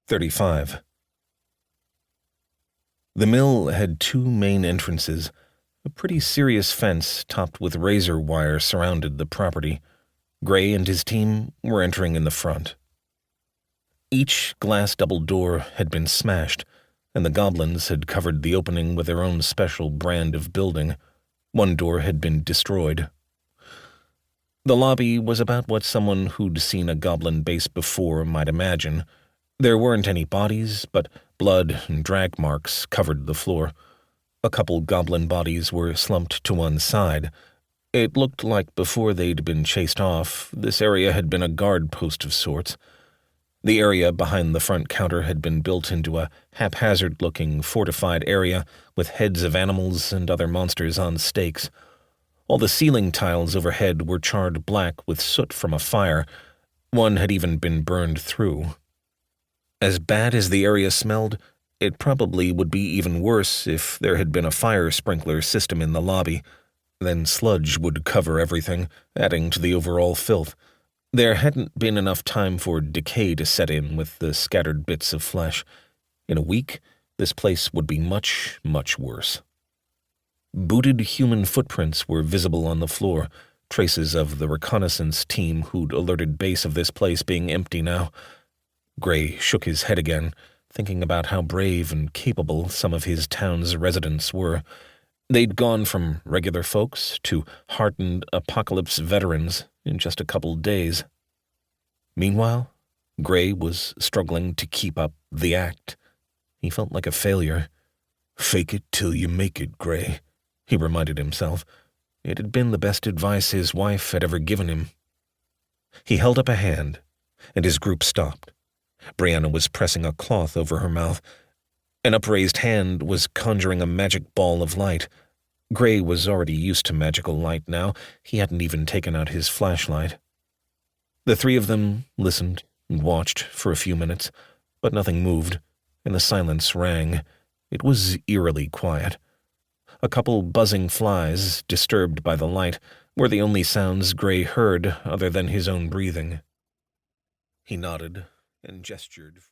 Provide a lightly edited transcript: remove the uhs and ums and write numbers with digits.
35. The mill had two main entrances. A pretty serious fence topped with razor wire surrounded the property. Gray and his team were entering in the front. Each glass double door had been smashed, and the goblins had covered the opening with their own special brand of building. One door had been destroyed. The lobby was about what someone who'd seen a goblin base before might imagine. There weren't any bodies, but blood and drag marks covered the floor. A couple goblin bodies were slumped to one side. It looked like before they'd been chased off, this area had been a guard post of sorts. The area behind the front counter had been built into a haphazard-looking fortified area with heads of animals and other monsters on stakes. All the ceiling tiles overhead were charred black with soot from a fire. One had even been burned through. As bad as the area smelled, it probably would be even worse if there had been a fire sprinkler system in the lobby. Then sludge would cover everything, adding to the overall filth. There hadn't been enough time for decay to set in with the scattered bits of flesh. In a week, this place would be much, much worse. Booted human footprints were visible on the floor, traces of the reconnaissance team who'd alerted base of this place being empty now. Gray shook his head again, thinking about how brave and capable some of his town's residents were. They'd gone from regular folks to hardened apocalypse veterans in just a couple days. Meanwhile, Gray was struggling to keep up the act. He felt like a failure. "Fake it till you make it, Gray," he reminded himself. It had been the best advice his wife had ever given him. He held up a hand, and his group stopped. Brianna was pressing a cloth over her mouth. An upraised hand was conjuring a magic ball of light. Gray was already used to magical light now. He hadn't even taken out his flashlight. The three of them listened and watched for a few minutes, but nothing moved, and the silence rang. It was eerily quiet. A couple buzzing flies, disturbed by the light, were the only sounds Gray heard other than his own breathing. He nodded and gestured.